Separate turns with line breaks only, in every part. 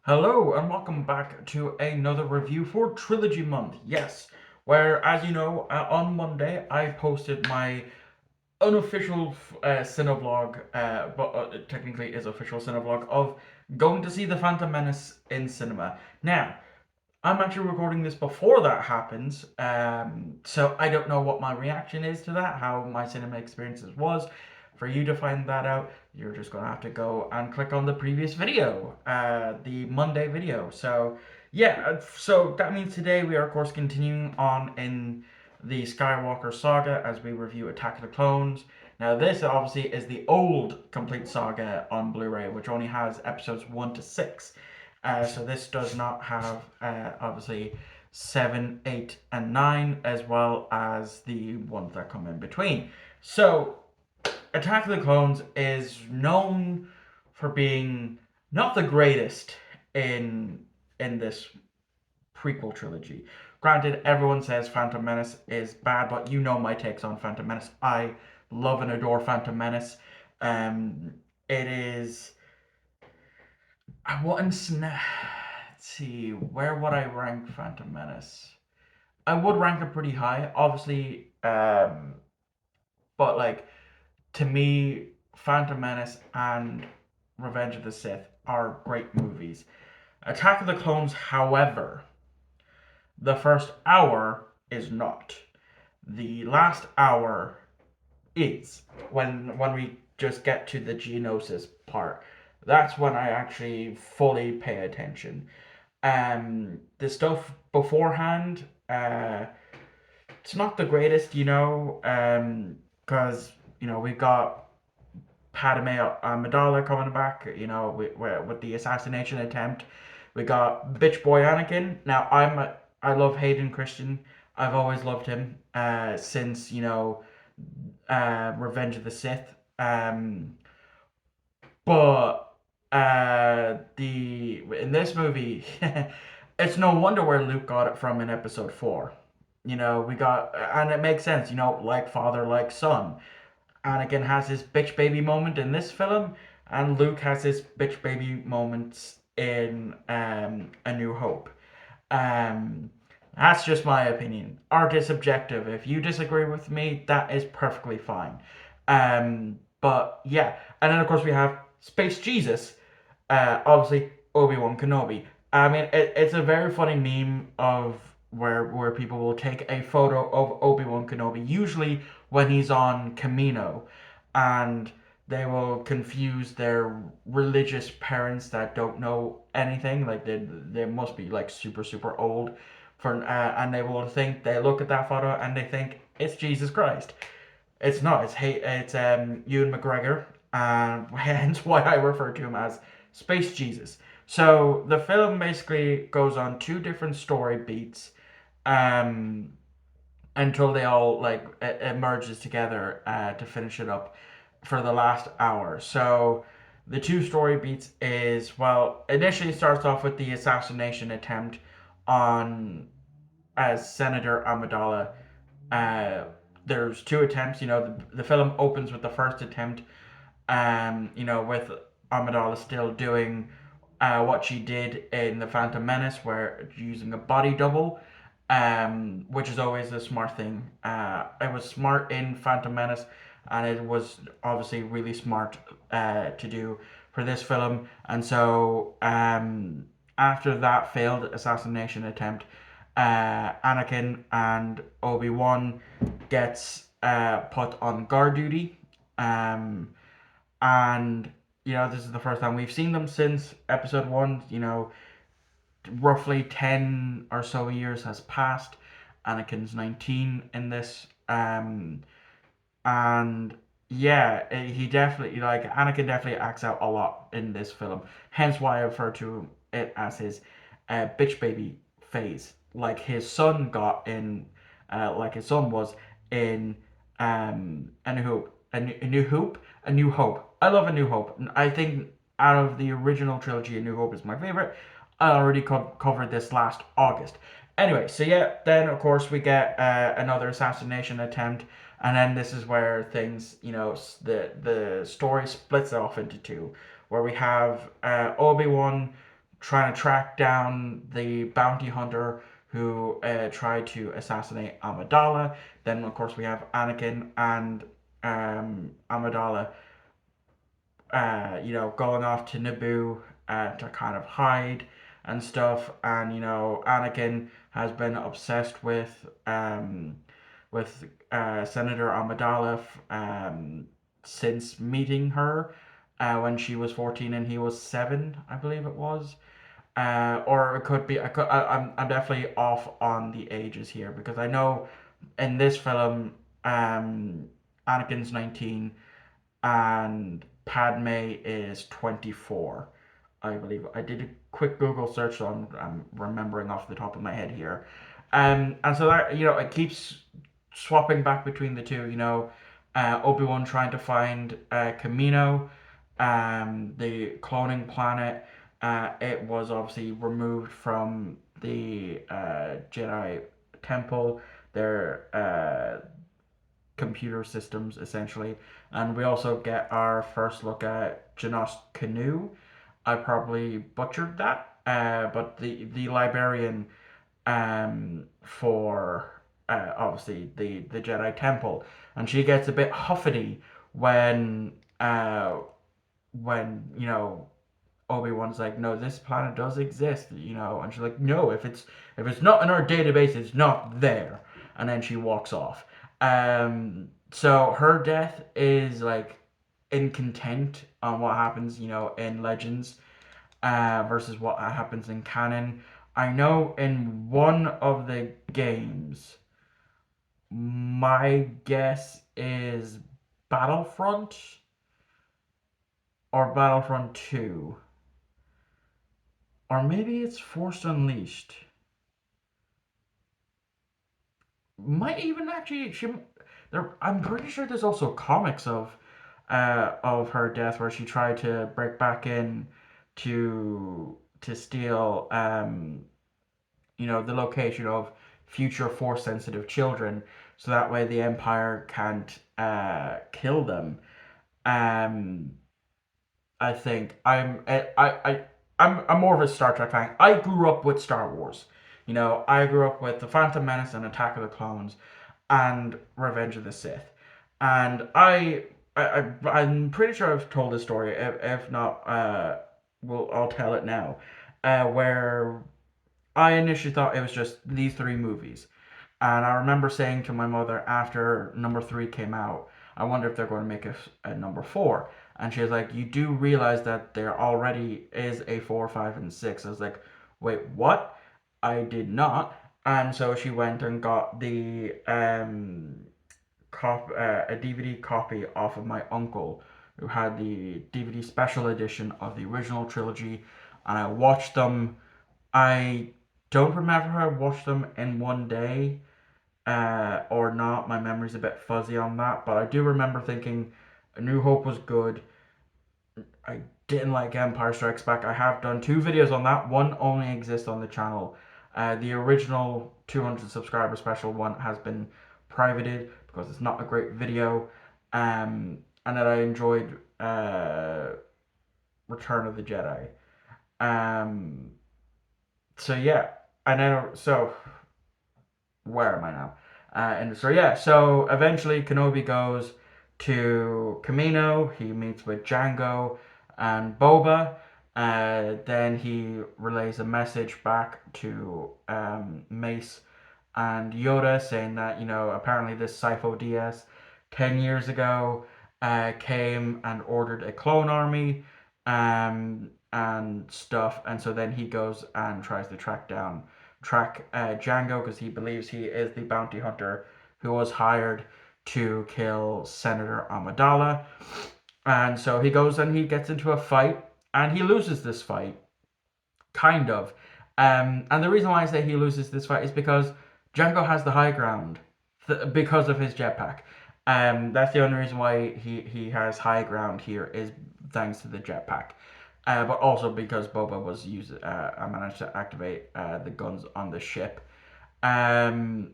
Hello and welcome back to another review for Trilogy Month. Yes, where, as you know, on Monday I posted my unofficial cineblog, but it technically is official cineblog of going to see The Phantom Menace in cinema. Now, I'm actually recording this before that happens, so I don't know what my reaction is to that, how my cinema experiences was. For you to find that out, you're just gonna have to go and click on the previous video, the Monday video. So yeah, so that means today we are of course continuing on in the Skywalker saga as we review Attack of the Clones. Now this obviously is the old complete saga on Blu-ray, which only has episodes 1 to 6. So this does not have obviously 7, 8, and 9, as well as the ones that come in between. So Attack of the Clones is known for being not the greatest in this prequel trilogy. Granted, everyone says Phantom Menace is bad, but you know my takes on Phantom Menace. I love and adore Phantom Menace. Um, it is I wouldn't. Let's see, where would I rank Phantom Menace? I would rank it pretty high, obviously. But like to me, Phantom Menace and Revenge of the Sith are great movies. Attack of the Clones, however, the first hour is not. The last hour is when we just get to the Geonosis part. That's when I actually fully pay attention. The stuff beforehand, it's not the greatest, because we've got Padme Amidala coming back, with the assassination attempt. We got bitch boy Anakin. Now I love Hayden Christian. I've always loved him since Revenge of the Sith. But the in this movie, it's no wonder where Luke got it from in Episode 4. We got, and it makes sense. Like father, like son. Anakin has his bitch baby moment in this film, and Luke has his bitch baby moments in A New Hope. Um, that's just my opinion. Art is subjective. If you disagree with me, that is perfectly fine. But yeah, and then of course we have Space Jesus, obviously Obi-Wan Kenobi. I mean, it's a very funny meme of where people will take a photo of Obi-Wan Kenobi, usually when he's on Camino, and they will confuse their religious parents that don't know anything, like they must be like super super old, and they look at that photo and they think it's Jesus Christ. It's not. It's Ewan McGregor, and hence why I refer to him as Space Jesus. So the film basically goes on two different story beats, um, until they all like it merges together to finish it up for the last hour. So the two story beats is, well, initially starts off with the assassination attempt on as Senator Amidala. uh, there's two attempts. The film opens with the first attempt, with Amidala still doing what she did in The Phantom Menace, where using a body double, which is always a smart thing. It was smart in Phantom Menace, and it was obviously really smart to do for this film. And so, after that failed assassination attempt, Anakin and Obi-Wan gets put on guard duty. And this is the first time we've seen them since episode 1. Roughly 10 or so years has passed. Anakin's 19 in this. And yeah, he definitely, like, Anakin definitely acts out a lot in this film. Hence why I refer to it as his bitch baby phase. Like his son was in A New Hope. A New Hope. I love A New Hope. I think out of the original trilogy, A New Hope is my favorite. I already covered this last August. Anyway, so yeah, then of course we get another assassination attempt, and then this is where things, the story splits off into two, where we have Obi Wan trying to track down the bounty hunter who tried to assassinate Amidala. Then, of course, we have Anakin and Amidala, going off to Naboo to kind of hide and stuff. And Anakin has been obsessed with Senator Amidala since meeting her when she was 14 and he was 7, I believe it was. Or it could be. I'm definitely off on the ages here because I know in this film, Anakin's 19 and Padme is 24. I believe I did a quick Google search, so I'm remembering off the top of my head here. And so that it keeps swapping back between the two. Obi-Wan trying to find Camino, the cloning planet. It was obviously removed from the Jedi Temple. Their computer systems essentially, and we also get our first look at Janos Canoe. I probably butchered that, but the librarian for obviously the Jedi Temple, and she gets a bit huffy when uh, when Obi-Wan's like, no, this planet does exist, and she's like, no, if it's not in our database, it's not there, and then she walks off. So her death is like in content on what happens, in Legends, versus what happens in canon. I know in one of the games, my guess is Battlefront or Battlefront 2. Or maybe it's Force Unleashed. Might even actually I'm pretty sure there's also comics of her death where she tried to break back in to steal the location of future force sensitive children so that way the Empire can't kill them. Um I think I'm more of a Star Trek fan. I grew up with Star Wars. I grew up with The Phantom Menace and Attack of the Clones and Revenge of the Sith. And I'm pretty sure I've told this story. If not, I'll tell it now. Where I initially thought it was just these three movies. And I remember saying to my mother after number three came out, I wonder if they're going to make a number four. And she was like, you do realize that there already is a four, five, and six. I was like, wait, what? I did not. And so she went and got the a DVD copy off of my uncle who had the DVD special edition of the original trilogy. And I watched them. I don't remember if I watched them in one day or not. My memory's a bit fuzzy on that, but I do remember thinking A New Hope was good. I didn't like Empire Strikes Back. I have done two videos on that. One only exists on the channel. The original 200 subscriber special one has been privated because it's not a great video. And that I enjoyed Return of the Jedi. Um, so yeah, I know. So where am I now? And so yeah, so eventually Kenobi goes to Camino. He meets with Django and Boba. Then he relays a message back to Mace and Yoda saying that apparently this Sifo DS 10 years ago came and ordered a clone army and stuff, and so then he goes and tries to track Django because he believes he is the bounty hunter who was hired to kill Senator Amidala. And so he goes and he gets into a fight and he loses this fight, kind of. And the reason why I say he loses this fight is because Django has the high ground because of his jetpack. That's the only reason why he has high ground here is thanks to the jetpack. But also because Boba was I managed to activate the guns on the ship. Um,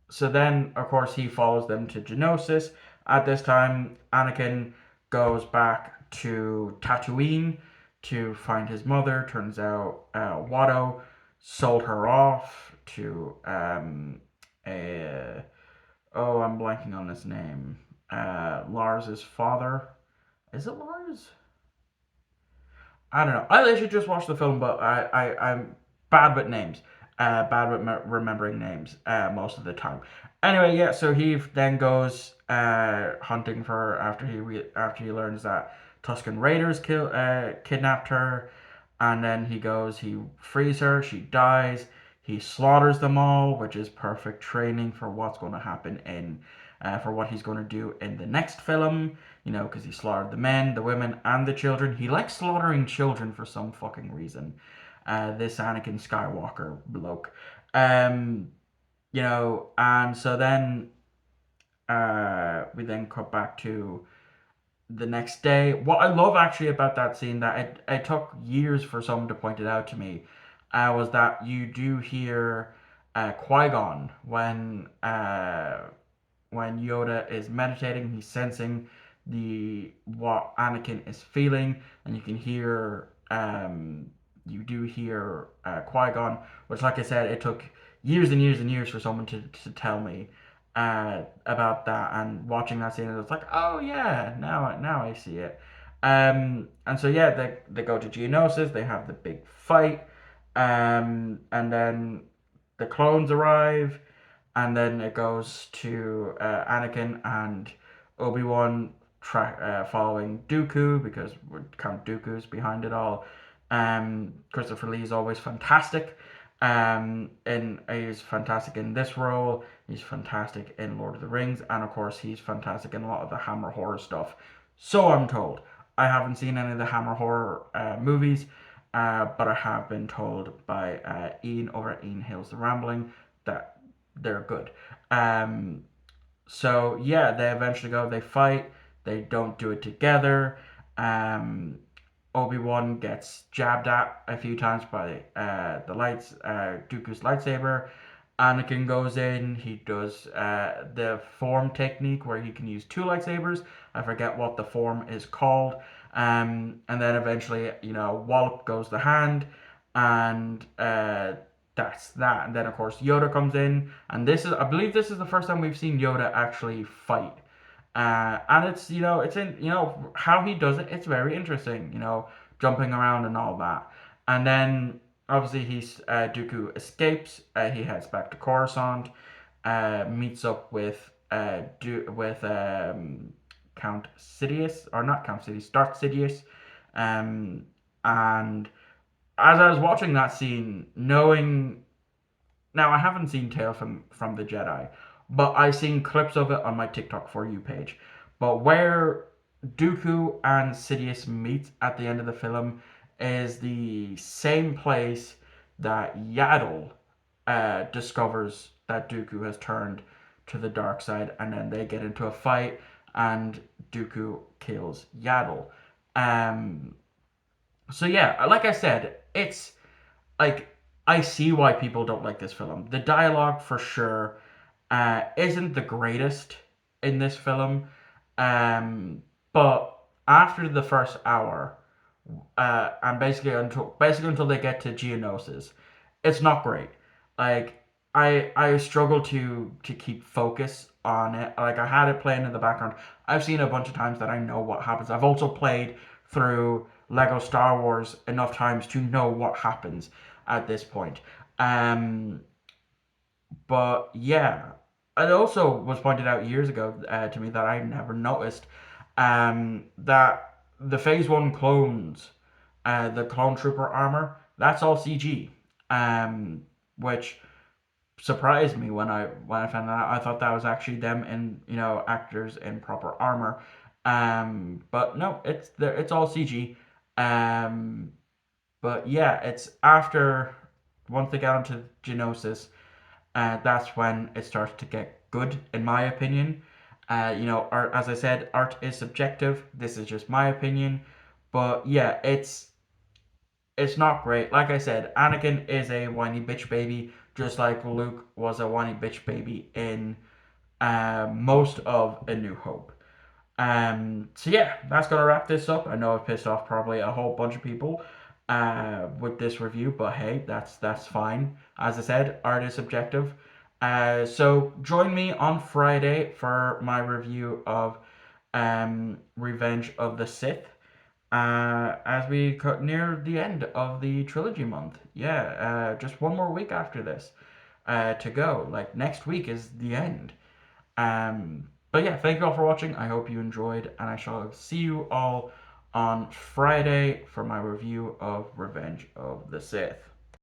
so then, of course, he follows them to Geonosis. At this time, Anakin goes back to Tatooine to find his mother. Turns out Watto sold her off to a oh, I'm blanking on his name. Lars's father. Is it Lars? I don't know. I literally just watched the film, but I'm bad with names. Bad with remembering names most of the time. Anyway, yeah. So he then goes hunting for her after he learns that Tuscan Raiders kidnapped her, and then he frees her. She dies. He slaughters them all, which is perfect training for what's going to happen in for what he's going to do in the next film. Because he slaughtered the men, the women, and the children. He likes slaughtering children for some fucking reason. This Anakin Skywalker bloke. Um, and so then we then cut back to the next day. What I love actually about that scene that it took years for someone to point it out to me was that you do hear Qui-Gon when Yoda is meditating, he's sensing the what Anakin is feeling, and you do hear Qui Gon, which, like I said, it took years and years and years for someone to tell me about that. And watching that scene, it's like, oh yeah, now I see it. And so yeah, they go to Geonosis, they have the big fight, and then the clones arrive, and then it goes to Anakin and Obi-Wan following Dooku because Count Dooku's behind it all. Christopher Lee is always fantastic. And he's fantastic in this role. He's fantastic in Lord of the Rings, and of course, he's fantastic in a lot of the Hammer horror stuff. So I'm told. I haven't seen any of the Hammer horror movies, but I have been told by Ian over at Ian Hills the Rambling that they're good. Um, so yeah, they eventually go. They fight. They don't do it together. Um, Obi Wan gets jabbed at a few times by Dooku's lightsaber. Anakin goes in. He does the form technique where he can use two lightsabers. I forget what the form is called. And then eventually, wallop goes the hand, and that's that. And then of course Yoda comes in, and I believe this is the first time we've seen Yoda actually fight. And it's it's in how he does it. It's very interesting. Jumping around and all that. And then obviously Dooku escapes. He heads back to Coruscant. Meets up with Count Sidious, or not Count Sidious, Darth Sidious. Um, and as I was watching that scene, knowing now I haven't seen Tale from the Jedi, but I've seen clips of it on my TikTok for you page. But where Dooku and Sidious meet at the end of the film is the same place that Yaddle discovers that Dooku has turned to the dark side, and then they get into a fight, and Dooku kills Yaddle. Um, so yeah, like I said, it's like I see why people don't like this film. The dialogue for sure isn't the greatest in this film, but after the first hour, and basically until they get to Geonosis, it's not great. Like I struggle to keep focus on it. Like I had it playing in the background. I've seen a bunch of times that I know what happens. I've also played through Lego Star Wars enough times to know what happens at this point. Um, but yeah, it also was pointed out years ago to me that I never noticed that the Phase One clones, the clone trooper armor, that's all CG, which surprised me when I found that out. I thought that was actually them in actors in proper armor, but no, it's all CG. Um, but yeah, it's after once they get onto Genosis, that's when it starts to get good, in my opinion. Art, as I said, art is subjective. This is just my opinion, but yeah, it's not great. Like I said, Anakin is a whiny bitch baby, just like Luke was a whiny bitch baby in most of A New Hope. So yeah, that's gonna wrap this up. I know I've pissed off probably a whole bunch of people with this review, but hey, that's fine. As I said, art is subjective. So join me on Friday for my review of Revenge of the Sith. As we cut near the end of the trilogy month. Yeah, just one more week after this to go. Like next week is the end. But yeah, thank you all for watching. I hope you enjoyed, and I shall see you all on Friday for my review of Revenge of the Sith.